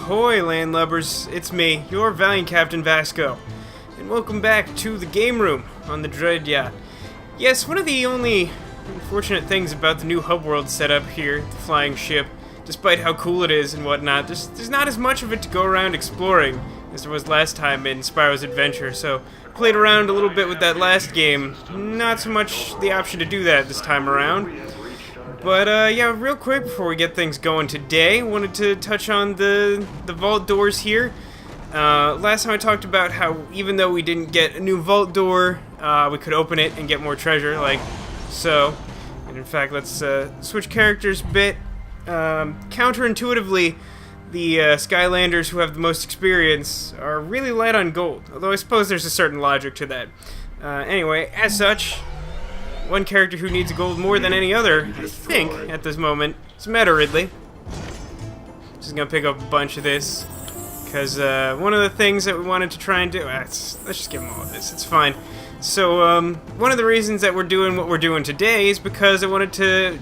Ahoy, landlubbers! It's me, your valiant Captain Vasco, and welcome back to the game room on the Dread-Yacht. Yes, one of the only unfortunate things about the new hub world setup here, the flying ship, despite how cool it is and whatnot, there's not as much of it to go around exploring as there was last time in Spyro's Adventure, so played around a little bit with that last game. Not so much the option to do that this time around. But, yeah, real quick before we get things going today, wanted to touch on the vault doors here. Last time I talked about how even though we didn't get a new vault door, we could open it and get more treasure, like so. And in fact, let's switch characters a bit. Counterintuitively, the Skylanders who have the most experience are really light on gold, although I suppose there's a certain logic to that. Anyway, as such, one character who needs gold more than any other, I think, at this moment, is Meta Ridley. Just gonna pick up a bunch of this, because one of the things that we wanted to try and do... let's just give them all of this, it's fine. So, one of the reasons that we're doing what we're doing today is because I wanted to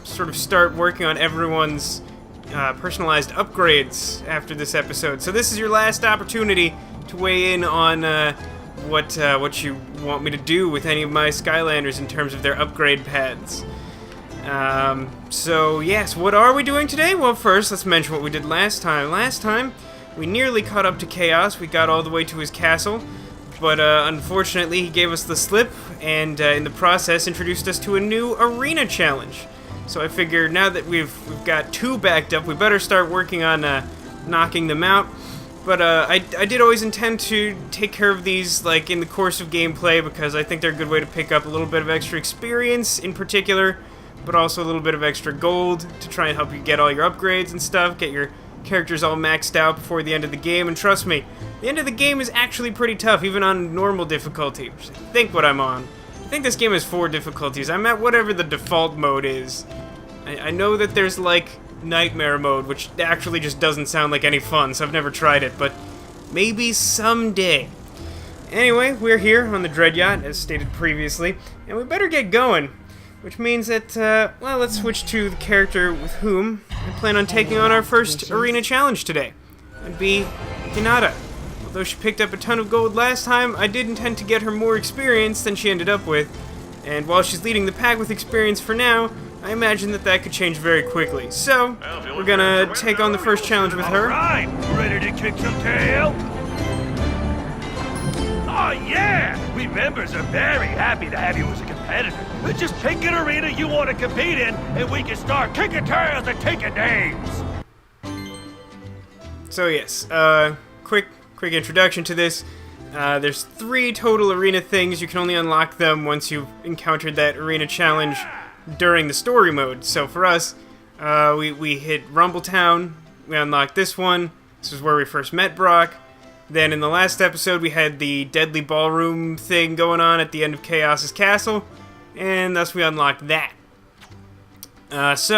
sort of start working on everyone's personalized upgrades after this episode. So this is your last opportunity to weigh in on what you want me to do with any of my Skylanders in terms of their upgrade paths. So yes, what are we doing today? Well, first, let's mention what we did last time. Last time, we nearly caught up to Chaos. We got all the way to his castle, but unfortunately, he gave us the slip, and in the process, introduced us to a new arena challenge. So I figured now that we've got two backed up, we better start working on knocking them out. But I did always intend to take care of these like in the course of gameplay because I think they're a good way to pick up a little bit of extra experience in particular, but also a little bit of extra gold to try and help you get all your upgrades and stuff, get your characters all maxed out before the end of the game. And trust me, the end of the game is actually pretty tough, even on normal difficulty, which I think what I'm on. I think this game has 4 difficulties. I'm at whatever the default mode is. I know that there's like Nightmare mode, which actually just doesn't sound like any fun, so I've never tried it, but maybe someday. Anyway, we're here on the Dread-Yacht, as stated previously, and we better get going, which means that, well, let's switch to the character with whom I plan on taking on our first arena challenge today. That'd be Hinata. Although she picked up a ton of gold last time, I did intend to get her more experience than she ended up with, and while she's leading the pack with experience for now, I imagine that could change very quickly. So, we're gonna take on the first challenge with her. Alright, ready to kick some tail? Oh yeah! We members are very happy to have you as a competitor. Just pick an arena you want to compete in, and we can start kicking tails and taking names! So yes, quick introduction to this. There's 3 total arena things. You can only unlock them once you've encountered that arena challenge during the story mode. So for us, we hit Rumbletown, we unlocked this one. This is where we first met Brock. Then in the last episode, we had the deadly ballroom thing going on at the end of Chaos's castle, and thus we unlocked that. There's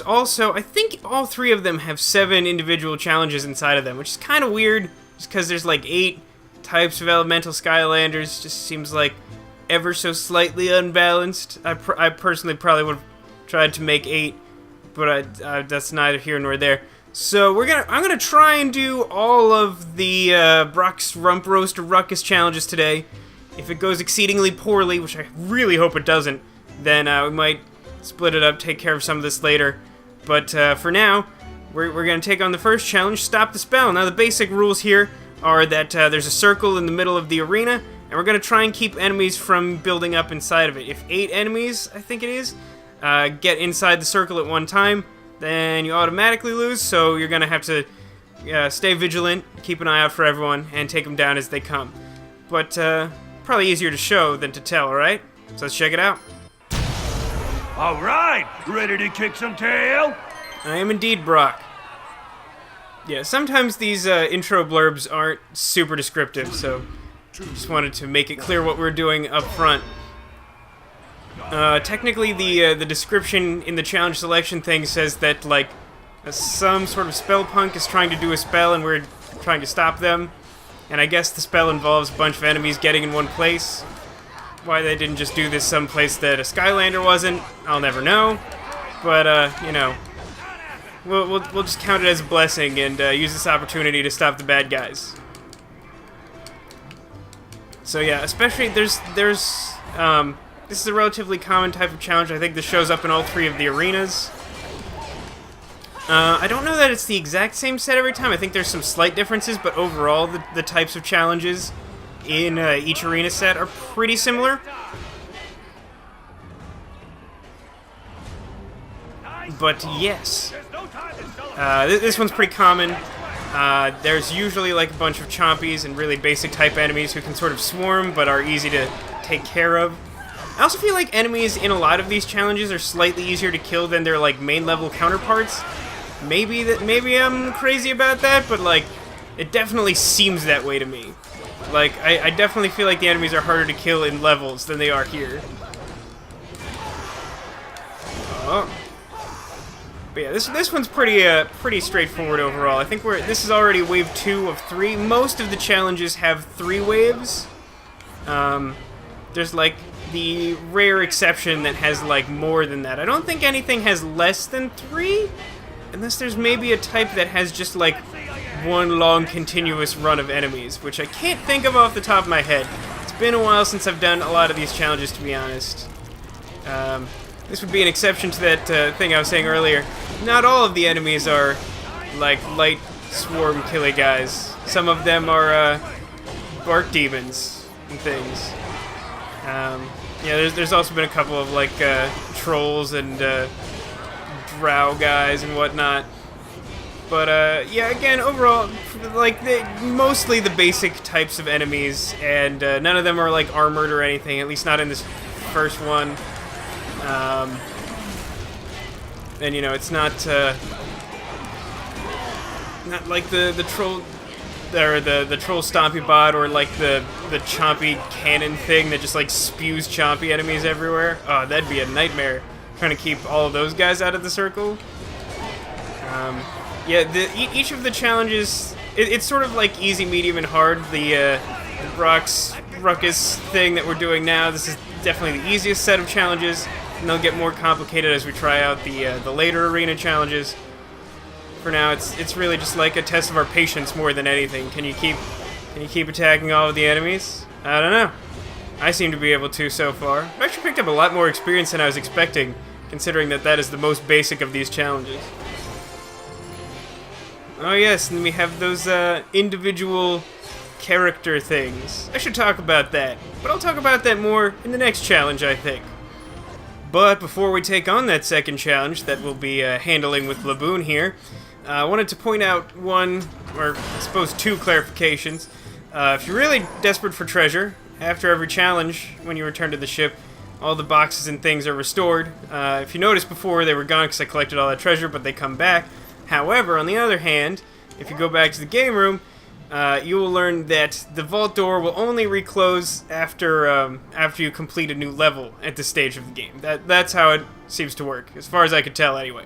also, I think all 3 of them have 7 individual challenges inside of them, which is kind of weird, just because there's like 8 types of elemental Skylanders. Just seems like ever so slightly unbalanced. I personally probably would have tried to make 8, but that's neither here nor there. So I'm gonna try and do all of the Brock's Rump Roast or Ruckus challenges today. If it goes exceedingly poorly, which I really hope it doesn't, then we might split it up, take care of some of this later. But for now, we're gonna take on the first challenge, Stop the Spell. Now the basic rules here are that there's a circle in the middle of the arena, and we're going to try and keep enemies from building up inside of it. If 8 enemies, I think it is, get inside the circle at one time, then you automatically lose, so you're going to have to stay vigilant, keep an eye out for everyone, and take them down as they come. But probably easier to show than to tell, alright? So let's check it out. Alright, ready to kick some tail? I am indeed Brock. Yeah, sometimes these intro blurbs aren't super descriptive, so just wanted to make it clear what we're doing up front. Technically, the description in the challenge selection thing says that, like, some sort of spell punk is trying to do a spell and we're trying to stop them. And I guess the spell involves a bunch of enemies getting in one place. Why they didn't just do this someplace that a Skylander wasn't, I'll never know. But, you know, we'll just count it as a blessing and use this opportunity to stop the bad guys. So yeah, especially this is a relatively common type of challenge. I think this shows up in all 3 of the arenas. I don't know that it's the exact same set every time. I think there's some slight differences, but overall the types of challenges in each arena set are pretty similar. But yes, this one's pretty common. There's usually like a bunch of chompies and really basic type enemies who can sort of swarm but are easy to take care of. I also feel like enemies in a lot of these challenges are slightly easier to kill than their like main level counterparts. Maybe I'm crazy about that, but like it definitely seems that way to me. Like I definitely feel like the enemies are harder to kill in levels than they are here. Oh. But yeah, this one's pretty straightforward overall. I think this is already wave 2 of 3. Most of the challenges have 3 waves. There's like the rare exception that has like more than that. I don't think anything has less than 3, unless there's maybe a type that has just like one long continuous run of enemies, which I can't think of off the top of my head. It's been a while since I've done a lot of these challenges, to be honest. This would be an exception to that thing I was saying earlier. Not all of the enemies are like light swarm killy guys. Some of them are bark demons and things. Yeah, there's also been a couple of like trolls and drow guys and whatnot. But yeah, again, overall, like mostly the basic types of enemies, and none of them are like armored or anything. At least not in this first one. And you know, it's not like the troll or the troll stompy bot, or like the chompy cannon thing that just like spews chompy enemies everywhere. Oh, that'd be a nightmare, trying to keep all of those guys out of the circle. Yeah, each of the challenges, it's sort of like easy, medium, and hard. The Ruckus thing that we're doing now, this is definitely the easiest set of challenges, and they'll get more complicated as we try out the later arena challenges. For now, it's really just like a test of our patience more than anything. Can you keep attacking all of the enemies? I don't know. I seem to be able to so far. I've actually picked up a lot more experience than I was expecting, considering that is the most basic of these challenges. Oh yes, and then we have those individual character things. I should talk about that, but I'll talk about that more in the next challenge, I think. But before we take on that second challenge that we'll be handling with Laboon here, I wanted to point out one, or I suppose 2 clarifications. If you're really desperate for treasure, after every challenge, when you return to the ship, all the boxes and things are restored. If you noticed before, they were gone because I collected all that treasure, but they come back. However, on the other hand, if you go back to the game room, you will learn that the vault door will only reclose after you complete a new level at this stage of the game. That's how it seems to work, as far as I could tell anyway.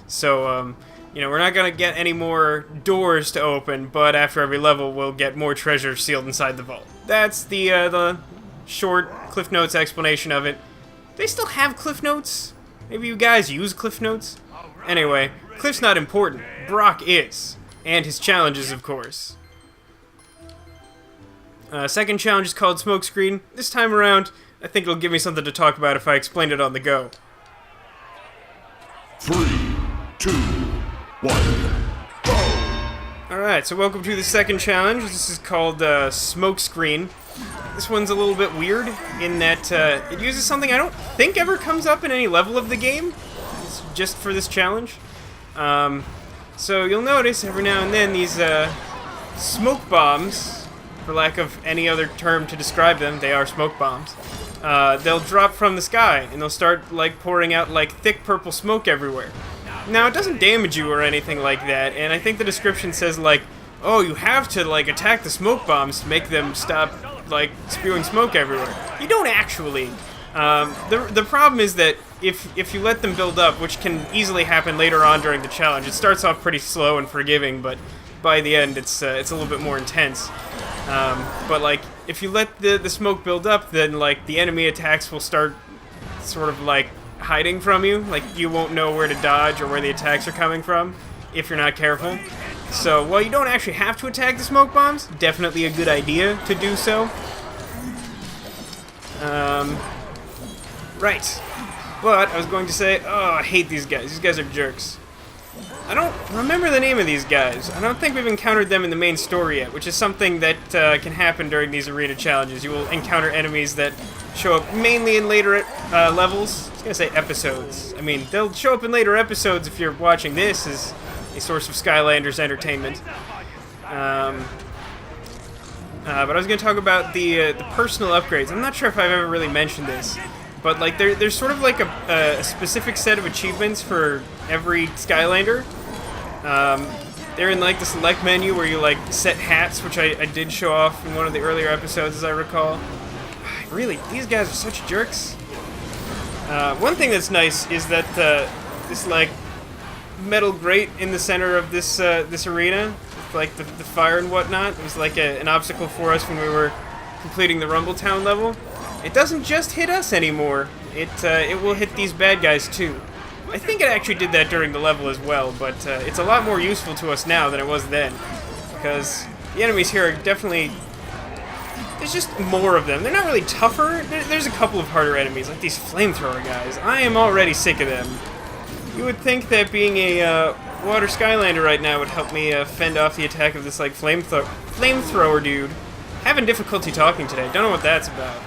So, you know, we're not going to get any more doors to open, but after every level, we'll get more treasure sealed inside the vault. That's the short Cliff Notes explanation of it. They still have Cliff Notes? Maybe you guys use Cliff Notes? Anyway, Cliff's not important. Brock is. And his challenges, of course. Second challenge is called Smokescreen. This time around, I think it'll give me something to talk about if I explain it on the go. 3, 2, 1, go! Alright, so welcome to the second challenge. This is called Smokescreen. This one's a little bit weird in that it uses something I don't think ever comes up in any level of the game. It's just for this challenge. So you'll notice every now and then these smoke bombs, for lack of any other term to describe them, they are smoke bombs. They'll drop from the sky and they'll start like pouring out like thick purple smoke everywhere. Now it doesn't damage you or anything like that, and I think the description says like, oh, you have to like attack the smoke bombs to make them stop like spewing smoke everywhere. You don't actually. The problem is that if you let them build up, which can easily happen later on during the challenge, it starts off pretty slow and forgiving, but by the end it's a little bit more intense. But like if you let the smoke build up, then like the enemy attacks will start sort of like hiding from you. Like you won't know where to dodge or where the attacks are coming from. if you're not careful. So while you don't actually have to attack the smoke bombs, definitely a good idea to do so. Right. But I was going to say, oh, I hate these guys. These guys are jerks. I don't remember the name of these guys. I don't think we've encountered them in the main story yet, which is something that can happen during these arena challenges. You will encounter enemies that show up mainly in later levels. I was going to say episodes. I mean, they'll show up in later episodes if you're watching this as a source of Skylanders entertainment. But I was going to talk about the personal upgrades. I'm not sure if I've ever really mentioned this, but like there's sort of like a specific set of achievements for every Skylander. They're in like the select menu where you like set hats, which I did show off in one of the earlier episodes, as I recall. Really, these guys are such jerks. One thing that's nice is that this like metal grate in the center of this this arena, with, like the fire and whatnot, it was like an obstacle for us when we were completing the Rumble Town level. It doesn't just hit us anymore. It will hit these bad guys too. I think it actually did that during the level as well, but it's a lot more useful to us now than it was then, because the enemies here are definitely... There's just more of them. They're not really tougher. There's a couple of harder enemies, like these flamethrower guys. I am already sick of them. You would think that being a water Skylander right now would help me fend off the attack of this like flamethrower dude. Having difficulty talking today. Don't know what that's about.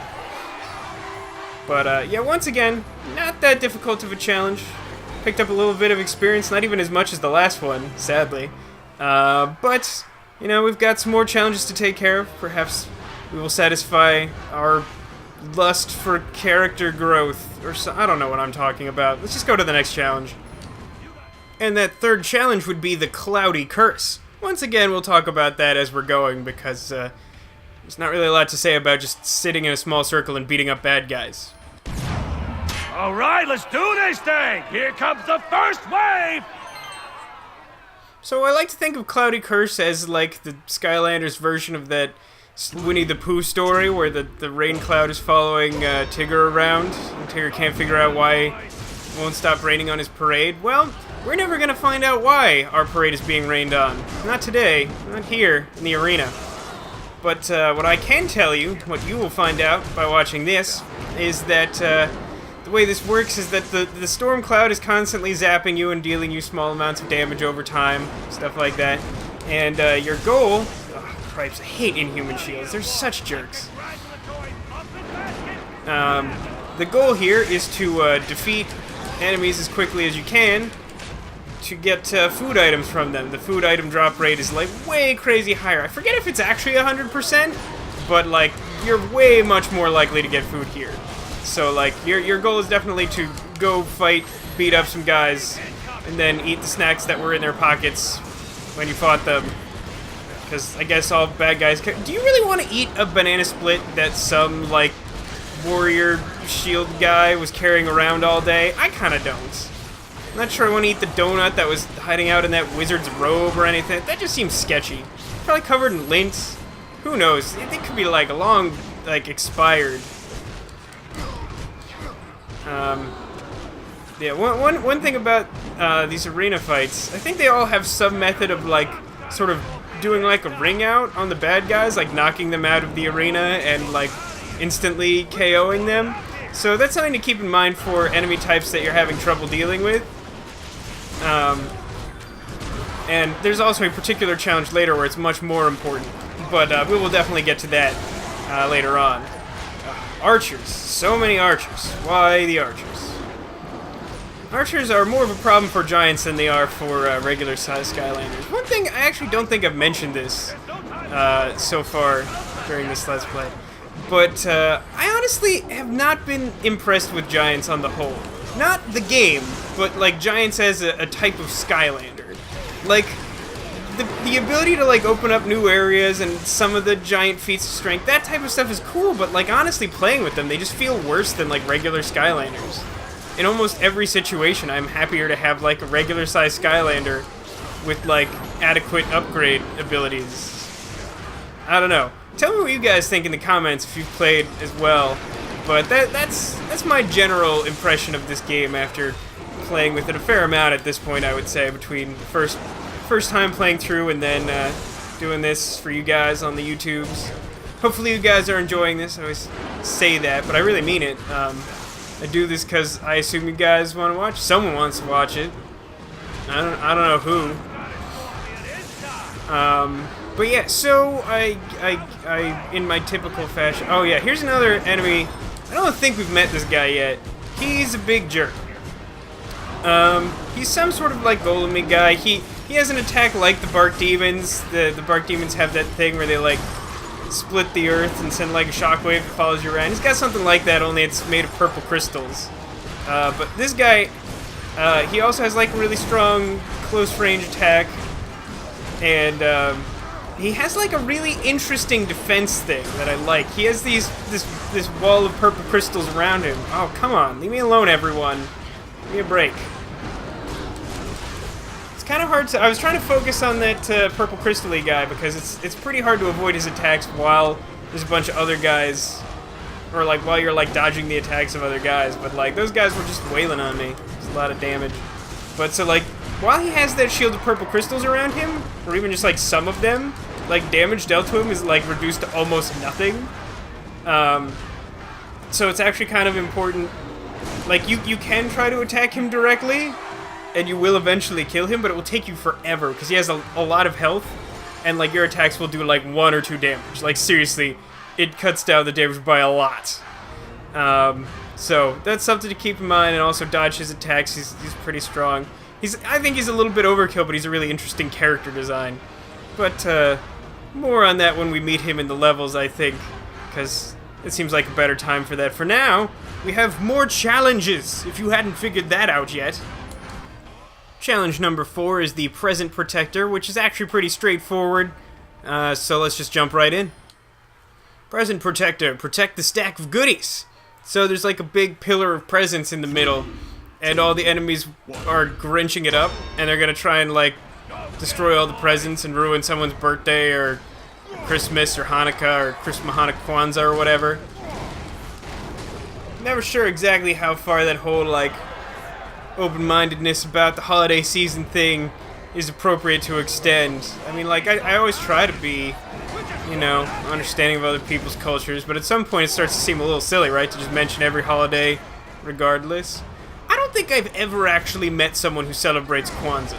But yeah, once again, not that difficult of a challenge. Picked up a little bit of experience, not even as much as the last one, sadly. But, you know, we've got some more challenges to take care of. Perhaps we will satisfy our lust for character growth, or so, I don't know what I'm talking about. Let's just go to the next challenge. And that third challenge would be the Cloudy Curse. Once again, we'll talk about that as we're going, because there's not really a lot to say about just sitting in a small circle and beating up bad guys. All right, let's do this thing. Here comes the first wave. So I like to think of Cloudy Curse as like the Skylanders version of that Winnie the Pooh story where the rain cloud is following Tigger around, and Tigger can't figure out why it won't stop raining on his parade. Well, we're never going to find out why our parade is being rained on. Not today, not here in the arena. But what I can tell you, what you will find out by watching this, is that the way this works is that the storm cloud is constantly zapping you and dealing you small amounts of damage over time, stuff like that. And your goal... Oh, cripes, I hate Inhuman Shields. They're such jerks. The goal here is to defeat enemies as quickly as you can to get food items from them. The food item drop rate is like way crazy higher. I forget if it's actually 100%, but like you're way much more likely to get food here. So like your goal is definitely to go fight, beat up some guys, and then eat the snacks that were in their pockets when you fought them. Because I guess all bad guys can... Do you really want to eat a banana split that some like warrior shield guy was carrying around all day? I kind of don't. I'm not sure I want to eat the donut that was hiding out in that wizard's robe or anything. That just seems sketchy. Probably covered in lint. Who knows? It could be like a long, like expired. Yeah, one thing about these arena fights, I think they all have some method of like sort of doing like a ring out on the bad guys, like knocking them out of the arena and like instantly KOing them. So that's something to keep in mind for enemy types that you're having trouble dealing with. And there's also a particular challenge later where it's much more important, but we will definitely get to that later on. Archers. So many archers. Why the archers? Archers are more of a problem for giants than they are for regular size Skylanders. One thing, I actually don't think I've mentioned this so far during this Let's Play, but I honestly have not been impressed with giants on the whole. Not the game, but like giants as a type of Skylander. Like, the ability to like open up new areas and some of the giant feats of strength, that type of stuff is cool, but like honestly playing with them, they just feel worse than like regular Skylanders. In almost every situation, I'm happier to have like a regular sized Skylander with like adequate upgrade abilities. I don't know. Tell me what you guys think in the comments if you've played as well. But that's my general impression of this game after playing with it a fair amount at this point, I would say, between first time playing through and then doing this for you guys on the YouTubes. Hopefully you guys are enjoying this. I always say that, but I really mean it. I do this because I assume you guys want to watch. Someone wants to watch it. I don't know who. But yeah, so I in my typical fashion. Oh yeah, here's another enemy. I don't think we've met this guy yet. He's a big jerk. He's some sort of like golem guy. He has an attack like the Bark Demons. The Bark Demons have that thing where they like split the earth and send like a shockwave that follows you around. He's got something like that, only it's made of purple crystals. But this guy, he also has like a really strong close range attack, and he has like a really interesting defense thing that I like. He has this wall of purple crystals around him. Oh, come on, leave me alone, everyone. Give me a break. It's kind of hard to. I was trying to focus on that purple crystal-y guy because it's pretty hard to avoid his attacks while there's a bunch of other guys, or like while you're like dodging the attacks of other guys. But like those guys were just wailing on me. It's a lot of damage. But so like while he has that shield of purple crystals around him, or even just like some of them, like damage dealt to him is like reduced to almost nothing. So it's actually kind of important. Like you can try to attack him directly, and you will eventually kill him, but it will take you forever because he has a lot of health, and like your attacks will do like 1 or 2 damage. Like seriously, it cuts down the damage by a lot. So that's something to keep in mind, and also dodge his attacks. He's pretty strong. I think he's a little bit overkill, but he's a really interesting character design. But more on that when we meet him in the levels, I think, because it seems like a better time for that. For now, we have more challenges, if you hadn't figured that out yet. Challenge number 4 is the Present Protector, which is actually pretty straightforward. So let's just jump right in. Present Protector, protect the stack of goodies. So there's like a big pillar of presents in the middle, and all the enemies are grinching it up, and they're gonna try and like destroy all the presents and ruin someone's birthday or Christmas or Hanukkah or Christmas, Hanukkah, Kwanzaa or whatever. Never sure exactly how far that whole like open-mindedness about the holiday season thing is appropriate to extend. I mean, like I always try to be, you know, understanding of other people's cultures, but at some point it starts to seem a little silly, right, to just mention every holiday regardless. I don't think I've ever actually met someone who celebrates Kwanzaa.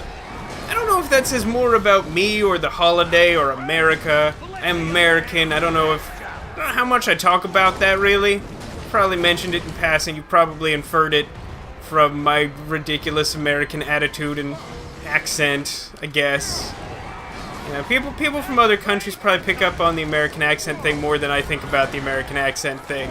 I don't know if that says more about me or the holiday or America. I'm American. I don't know how much I talk about that, really. Probably mentioned it in passing. You probably inferred it from my ridiculous American attitude and accent, I guess. You know, people from other countries probably pick up on the American accent thing more than I think about the American accent thing.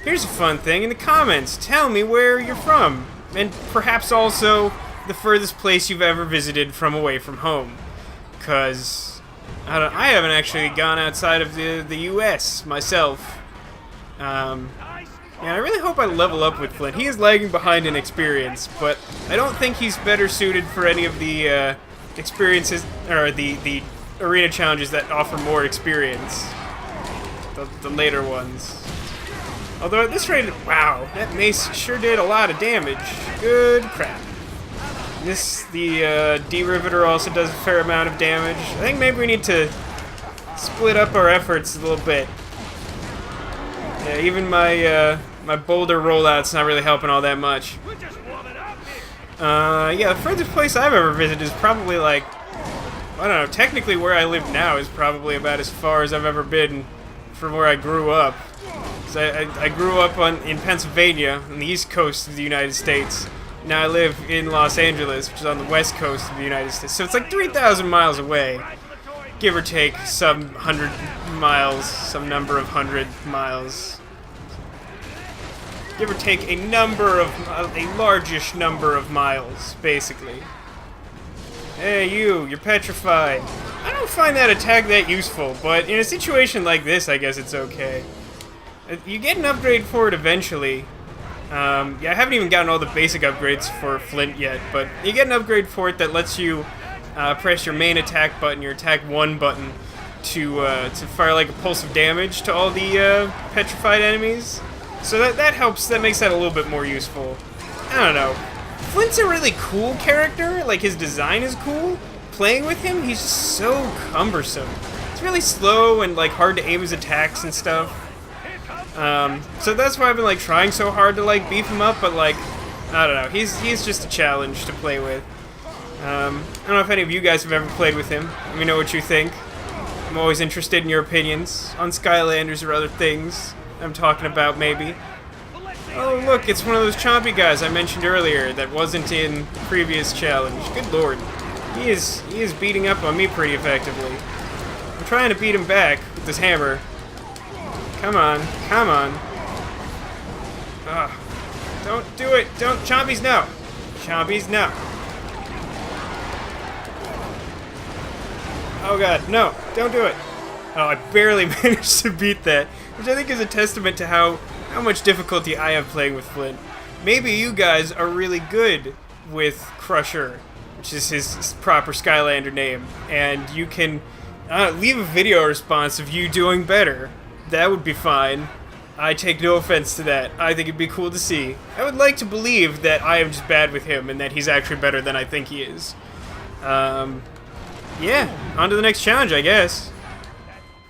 Here's a fun thing. In the comments, tell me where you're from, and perhaps also the furthest place you've ever visited from away from home. Because I haven't actually gone outside of the U.S. myself. Yeah, I really hope I level up with Flint. He is lagging behind in experience, but I don't think he's better suited for any of the experiences, or the arena challenges that offer more experience. The later ones. Although at this rate, wow, that mace sure did a lot of damage. Good crap. The D-Riveter also does a fair amount of damage. I think maybe we need to split up our efforts a little bit. Yeah, even my boulder rollout's not really helping all that much. Yeah, the furthest place I've ever visited is probably like, I don't know, technically where I live now is probably about as far as I've ever been from where I grew up. I grew up in Pennsylvania, on the east coast of the United States. Now I live in Los Angeles, which is on the west coast of the United States. So it's like 3,000 miles away, give or take some 100 miles, some number of 100 miles. Give or take a largish number of miles, basically. Hey, you're petrified. I don't find that attack that useful, but in a situation like this, I guess it's okay. You get an upgrade for it eventually. Yeah, I haven't even gotten all the basic upgrades for Flint yet, but you get an upgrade for it that lets you press your main attack button, your attack 1 button, to fire like a pulse of damage to all the petrified enemies. So that helps, that makes that a little bit more useful. I don't know. Flint's a really cool character. Like, his design is cool. Playing with him, he's just so cumbersome. It's really slow and, like, hard to aim his attacks and stuff. So that's why I've been, like, trying so hard to, like, beef him up, but, like, I don't know. He's just a challenge to play with. I don't know if any of you guys have ever played with him. Let me know what you think. I'm always interested in your opinions on Skylanders or other things I'm talking about, maybe. Oh, look, it's one of those chompy guys I mentioned earlier that wasn't in the previous challenge. Good lord. He is beating up on me pretty effectively. I'm trying to beat him back with this hammer. Come on, come on. Ugh. Don't do it. Don't. Chompies, no. Chompies, no. Oh god, no. Don't do it. Oh, I barely managed to beat that, which I think is a testament to how much difficulty I have playing with Flint. Maybe you guys are really good with Crusher, which is his proper Skylander name, and you can leave a video response of you doing better. That would be fine. I take no offense to that. I think it'd be cool to see. I would like to believe that I am just bad with him and that he's actually better than I think he is. Yeah, on to the next challenge, I guess.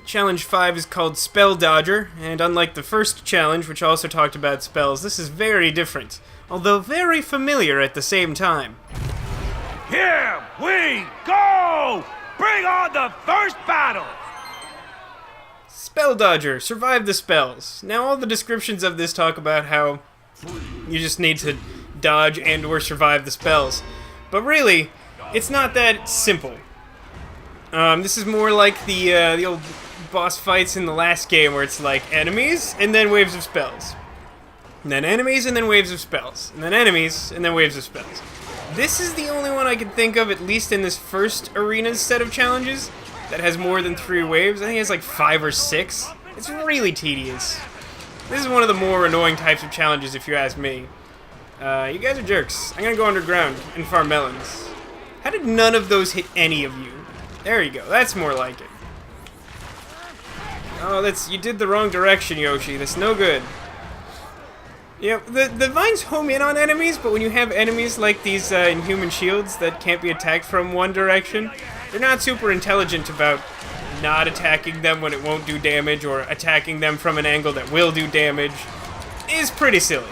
Challenge 5 is called Spell Dodger, and unlike the first challenge, which also talked about spells, this is very different, although very familiar at the same time. Here we go! Bring on the first battle! Spell Dodger, survive the spells. Now all the descriptions of this talk about how you just need to dodge and or survive the spells. But really, it's not that simple. This is more like the old boss fights in the last game where it's like enemies and then waves of spells. And then enemies and then waves of spells. And then enemies and then waves of spells. This is the only one I can think of, at least in this first arena's set of challenges, that has more than 3 waves. I think it's like 5 or 6. It's really tedious. This is one of the more annoying types of challenges, if you ask me. You guys are jerks. I'm gonna go underground and farm melons. How did none of those hit any of you? There you go. That's more like it. Oh, you did the wrong direction, Yoshi. That's no good. Yeah, the vines home in on enemies, but when you have enemies like these inhuman shields that can't be attacked from one direction, they're not super intelligent about not attacking them when it won't do damage, or attacking them from an angle that will do damage. Is pretty silly.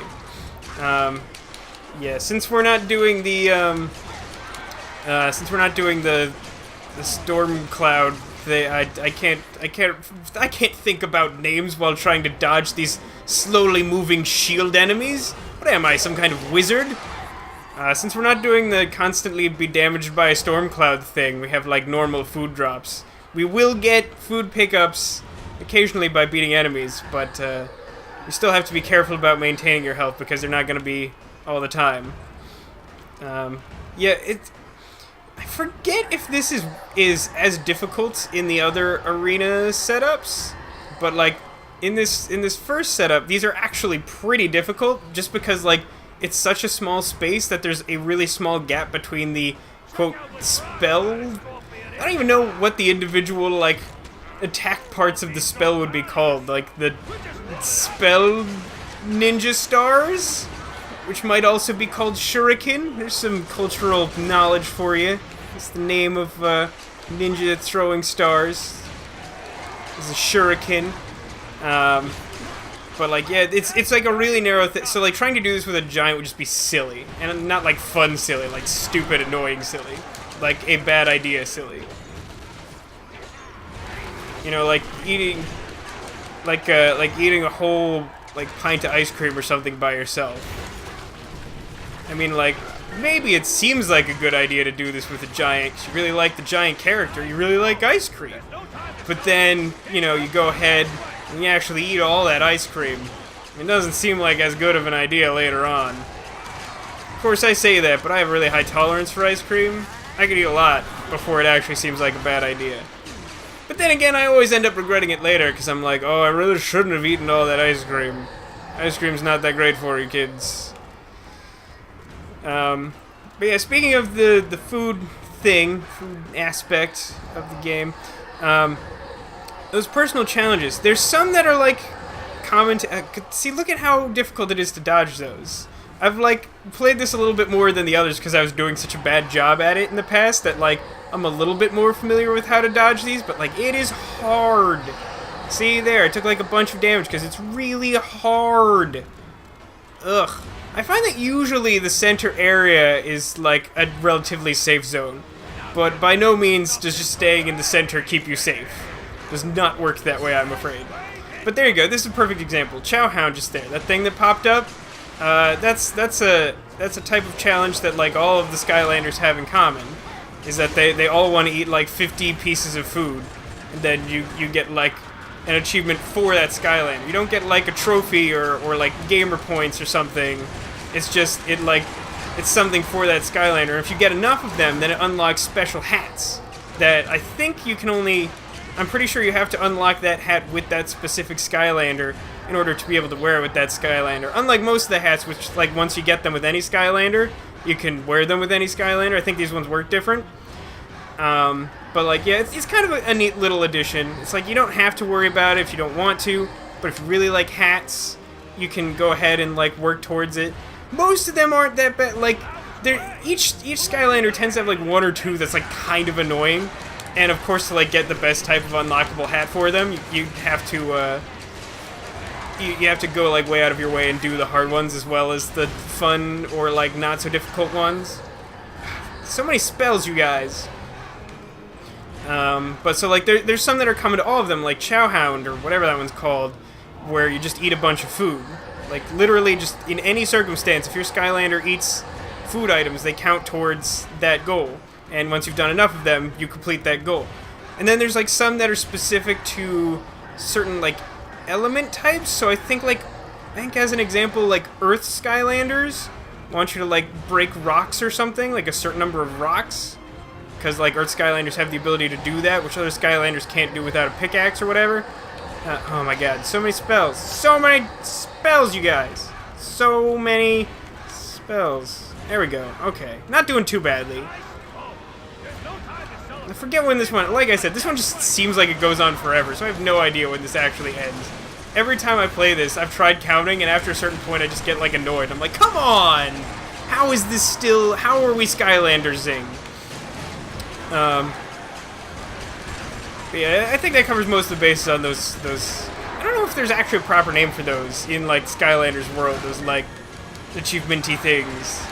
Yeah, since we're not doing the storm cloud, I can't think about names while trying to dodge these slowly moving shield enemies. What am I, some kind of wizard? Since we're not doing the constantly be damaged by a storm cloud thing, we have like normal food drops. We will get food pickups occasionally by beating enemies, but you still have to be careful about maintaining your health because they're not going to be all the time. Yeah, I forget if this is as difficult in the other arena setups, but like in this first setup, these are actually pretty difficult just because like it's such a small space that there's a really small gap between the quote spell. I don't even know what the individual like attack parts of the spell would be called, like the spell ninja stars, which might also be called shuriken. There's some cultural knowledge for you. It's the name of ninja throwing stars. It's a shuriken. But like, yeah, it's like a really narrow thing. So like trying to do this with a giant would just be silly, and not like fun silly, like stupid, annoying silly, like a bad idea silly. You know, like eating a whole like pint of ice cream or something by yourself. I mean, like, maybe it seems like a good idea to do this with a giant, 'cause you really like the giant character, you really like ice cream. But then, you know, you go ahead and you actually eat all that ice cream. It doesn't seem like as good of an idea later on. Of course, I say that, but I have a really high tolerance for ice cream. I could eat a lot before it actually seems like a bad idea. But then again, I always end up regretting it later, because I'm like, oh, I really shouldn't have eaten all that ice cream. Ice cream's not that great for you, kids. But yeah, speaking of the food aspect of the game, those personal challenges, there's some that are like common to, see, look at how difficult it is to dodge those. I've, like, played this a little bit more than the others because I was doing such a bad job at it in the past that, like, I'm a little bit more familiar with how to dodge these, but, like, it is hard. See, there, I took, like, a bunch of damage because it's really hard. Ugh. I find that usually the center area is, like, a relatively safe zone, but by no means does just staying in the center keep you safe. Does not work that way, I'm afraid. But there you go, this is a perfect example. Chowhound just there, that thing that popped up, that's a type of challenge that, like, all of the Skylanders have in common, is that they all want to eat, like, 50 pieces of food, and then you get, like, an achievement for that Skylander. You don't get, like, a trophy or like, gamer points or something. It's just, it's something for that Skylander. And if you get enough of them, then it unlocks special hats that I think you can only... I'm pretty sure you have to unlock that hat with that specific Skylander in order to be able to wear it with that Skylander. Unlike most of the hats, which, like, once you get them with any Skylander, you can wear them with any Skylander. I think these ones work different. But, like, yeah, it's kind of a neat little addition. It's like, you don't have to worry about it if you don't want to, but if you really like hats, you can go ahead and, like, work towards it. Most of them aren't that bad. Like, each Skylander tends to have, like, one or two that's, like, kind of annoying. And, of course, to, like, get the best type of unlockable hat for them, you have to, you have to go, like, way out of your way and do the hard ones as well as the fun or, like, not so difficult ones. So many spells, you guys. But so, like, there's some that are coming to all of them, like Chowhound, or whatever that one's called, where you just eat a bunch of food. Like, literally, just in any circumstance, if your Skylander eats food items, they count towards that goal. And once you've done enough of them, you complete that goal. And then there's, like, some that are specific to certain, like, element types. So I think as an example, like, Earth Skylanders want you to, like, break rocks or something, like a certain number of rocks. Because, like, Earth Skylanders have the ability to do that, which other Skylanders can't do without a pickaxe or whatever. Oh my god, so many spells. So many spells, you guys. So many spells. There we go. Okay. Not doing too badly. I forget when this one... Like I said, this one just seems like it goes on forever, so I have no idea when this actually ends. Every time I play this, I've tried counting, and after a certain point, I just get, like, annoyed. I'm like, come on! How is this still... How are we Skylandersing? Yeah, I think that covers most of the bases on those... I don't know if there's actually a proper name for those in, like, Skylanders world, those, like, achievement-y things.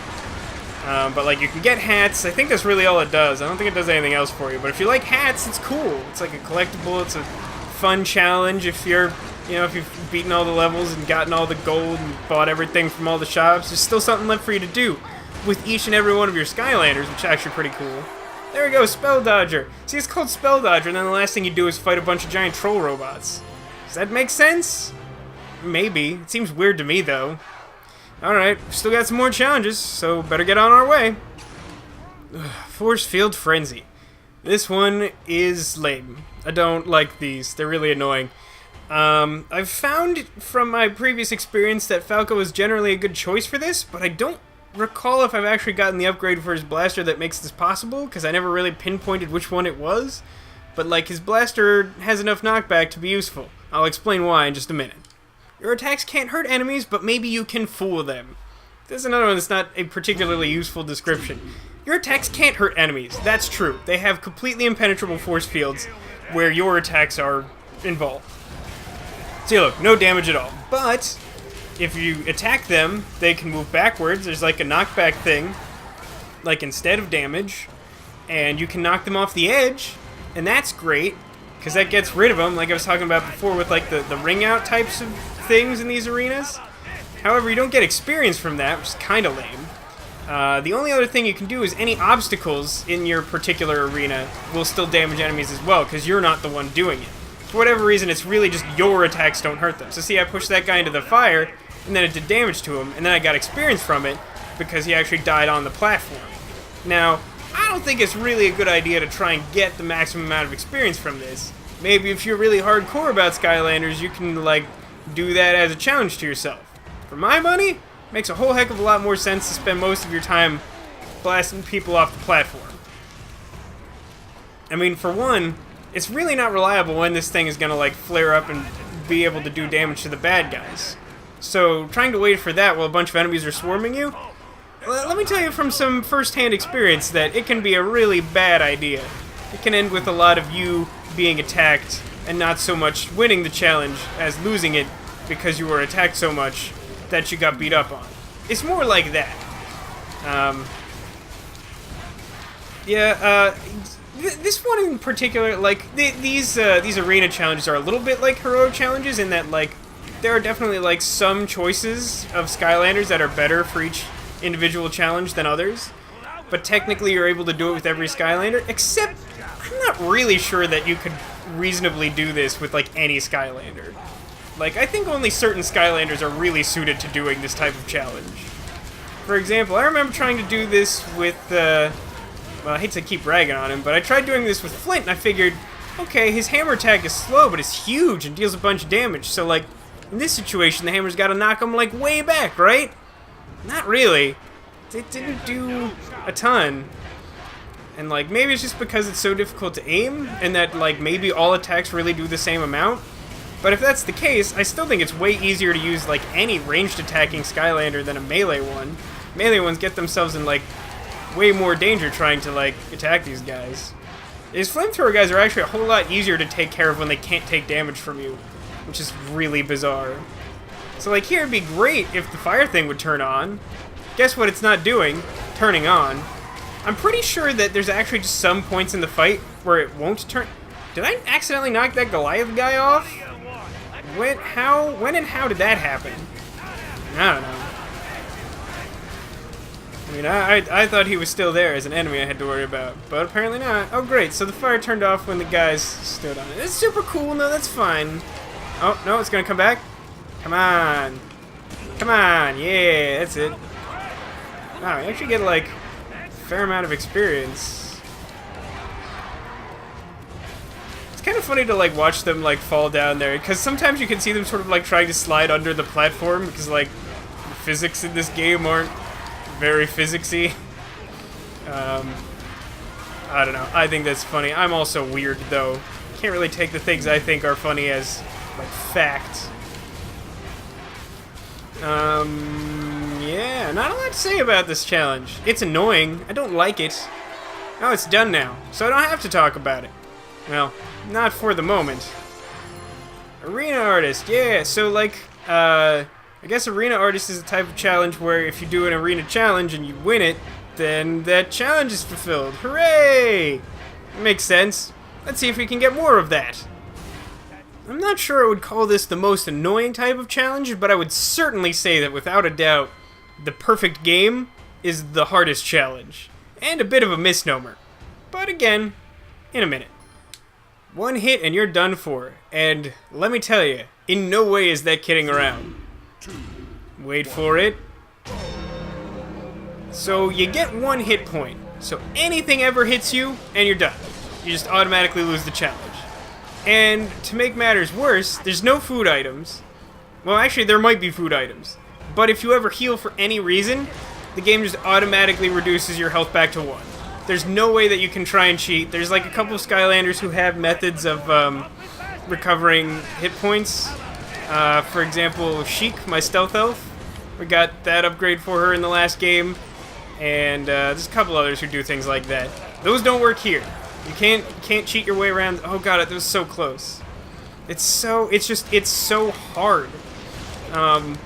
But, like, you can get hats. I think that's really all it does. I don't think it does anything else for you. But if you like hats, it's cool. It's like a collectible. It's a fun challenge if you're, you know, if you've beaten all the levels and gotten all the gold and bought everything from all the shops. There's still something left for you to do with each and every one of your Skylanders, which is actually pretty cool. There we go, Spell Dodger. See, it's called Spell Dodger, and then the last thing you do is fight a bunch of giant troll robots. Does that make sense? Maybe. It seems weird to me, though. Alright, still got some more challenges, so better get on our way. Force Field Frenzy. This one is lame. I don't like these. They're really annoying. I've found from my previous experience that Falco is generally a good choice for this, but I don't recall if I've actually gotten the upgrade for his blaster that makes this possible, because I never really pinpointed which one it was. But, like, his blaster has enough knockback to be useful. I'll explain why in just a minute. Your attacks can't hurt enemies, but maybe you can fool them. There's another one that's not a particularly useful description. Your attacks can't hurt enemies. That's true. They have completely impenetrable force fields where your attacks are involved. See, look, no damage at all. But if you attack them, they can move backwards. There's like a knockback thing, like instead of damage, and you can knock them off the edge, and that's great, because that gets rid of them, like I was talking about before with like the ring out types of things in these arenas. However, you don't get experience from that, which is kind of lame. The only other thing you can do is any obstacles in your particular arena will still damage enemies as well, because you're not the one doing it. For whatever reason, it's really just your attacks don't hurt them. So see, I pushed that guy into the fire, and then it did damage to him, and then I got experience from it, because he actually died on the platform. Now, I don't think it's really a good idea to try and get the maximum amount of experience from this. Maybe if you're really hardcore about Skylanders, you can, like, do that as a challenge to yourself. For my money, it makes a whole heck of a lot more sense to spend most of your time blasting people off the platform. I mean, for one, it's really not reliable when this thing is gonna, like, flare up and be able to do damage to the bad guys. So trying to wait for that while a bunch of enemies are swarming you, let me tell you from some first-hand experience that it can be a really bad idea. It can end with a lot of you being attacked and not so much winning the challenge as losing it because you were attacked so much that you got beat up on. It's more like that. This one in particular, like, these arena challenges are a little bit like heroic challenges in that, like, there are definitely, like, some choices of Skylanders that are better for each individual challenge than others. But technically you're able to do it with every Skylander, except I'm not really sure that you could reasonably do this with, like, any Skylander. Like, I think only certain Skylanders are really suited to doing this type of challenge. For example, I remember trying to do this with, well, I hate to keep ragging on him, but I tried doing this with Flint, and I figured, okay, his hammer attack is slow, but it's huge and deals a bunch of damage, so, like, in this situation, the hammer's gotta knock him, like, way back, right? Not really. It didn't do a ton. And, like, maybe it's just because it's so difficult to aim, and that, like, maybe all attacks really do the same amount. But if that's the case, I still think it's way easier to use, like, any ranged attacking Skylander than a melee one. Melee ones get themselves in, like, way more danger trying to, like, attack these guys. These flamethrower guys are actually a whole lot easier to take care of when they can't take damage from you, which is really bizarre. So, like, here it'd be great if the fire thing would turn on. Guess what it's not doing? Turning on. I'm pretty sure that there's actually just some points in the fight where it won't turn... Did I accidentally knock that Goliath guy off? When and how did that happen? I don't know. I mean, I thought he was still there as an enemy I had to worry about, but apparently not. Oh, great, so the fire turned off when the guys stood on it. It's super cool, no, that's fine. Oh, no, it's gonna come back. Come on. Come on, yeah, that's it. Wow, you actually get, like, a fair amount of experience. It's kind of funny to, like, watch them, like, fall down there, because sometimes you can see them sort of, like, trying to slide under the platform, because, like, the physics in this game aren't very physicsy. I don't know, I think that's funny. I'm also weird, though. Can't really take the things I think are funny as, like, fact. Yeah, not a lot to say about this challenge. It's annoying. I don't like it. Oh, it's done now, so I don't have to talk about it. Well, not for the moment. Arena Artist, yeah, so, like, I guess Arena Artist is a type of challenge where if you do an arena challenge and you win it, then that challenge is fulfilled. Hooray! Makes sense. Let's see if we can get more of that. I'm not sure I would call this the most annoying type of challenge, but I would certainly say that without a doubt, the perfect game is the hardest challenge. And a bit of a misnomer. But again, in a minute. One hit and you're done for. And let me tell you, in no way is that kidding around. Wait for it. So you get 1 hit point. So anything ever hits you, and you're done. You just automatically lose the challenge. And to make matters worse, there's no food items. Well, actually, there might be food items. But if you ever heal for any reason, the game just automatically reduces your health back to 1. There's no way that you can try and cheat. There's like a couple of Skylanders who have methods of recovering hit points. For example, Chic, my stealth elf. We got that upgrade for her in the last game. And there's a couple others who do things like that. Those don't work here. You can't cheat your way around. Oh god, it was so close. It's so hard.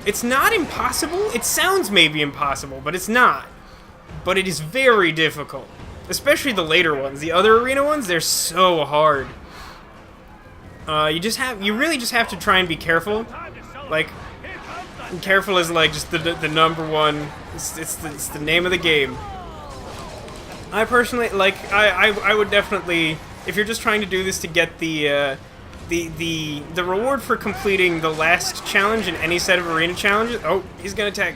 It's not impossible. It sounds maybe impossible, but it's not. But it is very difficult. Especially the later ones. The other arena ones, they're so hard. You really just have to try and be careful. Like, careful is like just the number one. It's the name of the game. I personally, like, I would definitely, if you're just trying to do this to get the reward for completing the last challenge in any set of arena challenges, oh, he's gonna attack,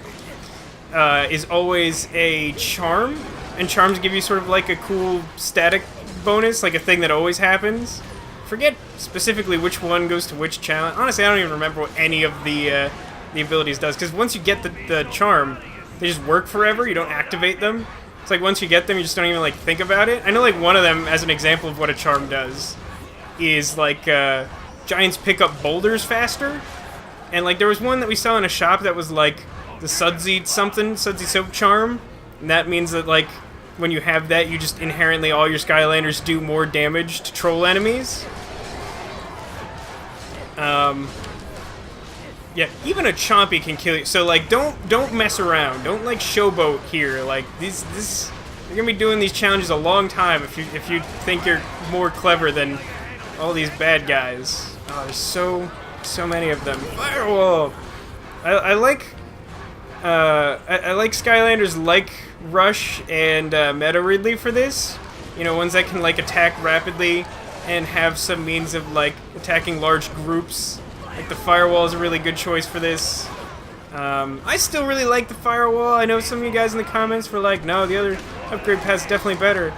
is always a charm, and charms give you sort of like a cool static bonus, like a thing that always happens. Forget specifically which one goes to which challenge. Honestly, I don't even remember what any of the abilities does, because once you get the charm, they just work forever, you don't activate them. It's like once you get them, you just don't even, like, think about it. I know, like, one of them, as an example of what a charm does, is, like, giants pick up boulders faster. And like there was one that we saw in a shop that was like the Sudsy Soap Charm, and that means that like when you have that, you just inherently all your Skylanders do more damage to troll enemies. Yeah, even a Chompy can kill you. So like, don't mess around. Don't like showboat here. Like you're gonna be doing these challenges a long time if you think you're more clever than all these bad guys. Oh, there's so many of them. Firewall. I like Skylanders like Rush and Meta Ridley for this. You know, ones that can like attack rapidly and have some means of like attacking large groups. Like the Firewall is a really good choice for this. I still really like the Firewall. I know some of you guys in the comments were like, no, the other upgrade path's definitely better.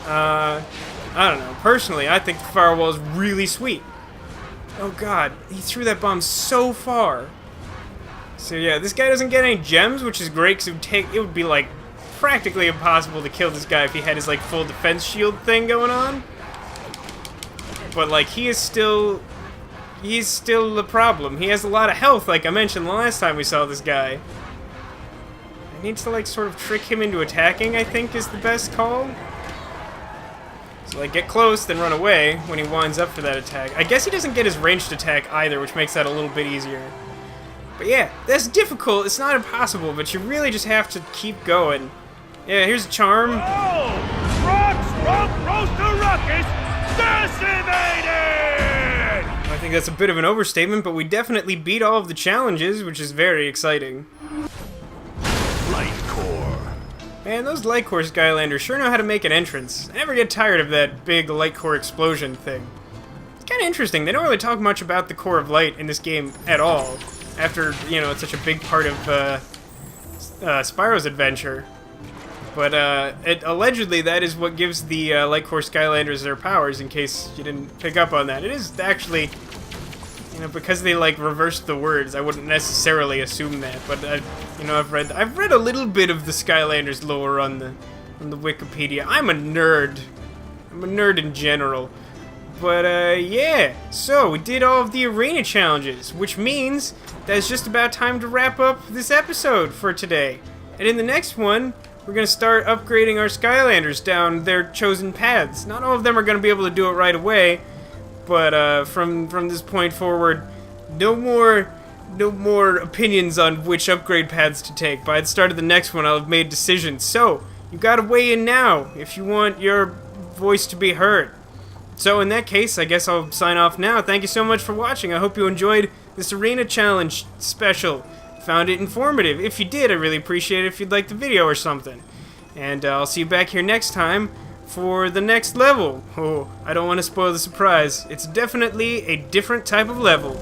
I don't know. Personally, I think the Firewall is really sweet. Oh god, he threw that bomb so far. So yeah, this guy doesn't get any gems, which is great because it would be like practically impossible to kill this guy if he had his like full defense shield thing going on. But like he's still the problem. He has a lot of health, like I mentioned the last time we saw this guy. I need to like sort of trick him into attacking, I think is the best call. So like get close, then run away when he winds up for that attack. I guess he doesn't get his ranged attack either, which makes that a little bit easier. But yeah, that's difficult. It's not impossible, but you really just have to keep going. Yeah, here's a charm. Oh! Rump Roast to Ruckus! Decimated! I think that's a bit of an overstatement, but we definitely beat all of the challenges, which is very exciting. Light Core. Man, those Light Core Skylanders sure know how to make an entrance. I never get tired of that big Light Core explosion thing. It's kind of interesting. They don't really talk much about the Core of Light in this game at all, after, you know, it's such a big part of Spyro's adventure. But allegedly that is what gives the Light Core Skylanders their powers, in case you didn't pick up on that. It is actually, you know, because they like reversed the words, I wouldn't necessarily assume that. But you know, I've read a little bit of the Skylanders lore on the Wikipedia. I'm a nerd. I'm a nerd in general. But yeah, so we did all of the arena challenges, which means that it's just about time to wrap up this episode for today. And in the next one, we're going to start upgrading our Skylanders down their chosen paths. Not all of them are going to be able to do it right away, but from this point forward, no more opinions on which upgrade paths to take. By the start of the next one, I'll have made decisions. So, you got to weigh in now if you want your voice to be heard. So in that case, I guess I'll sign off now. Thank you so much for watching. I hope you enjoyed this Arena Challenge special. Found it informative. If you did, I really appreciate it if you'd like the video or something. And I'll see you back here next time for the next level. Oh, I don't want to spoil the surprise. It's definitely a different type of level.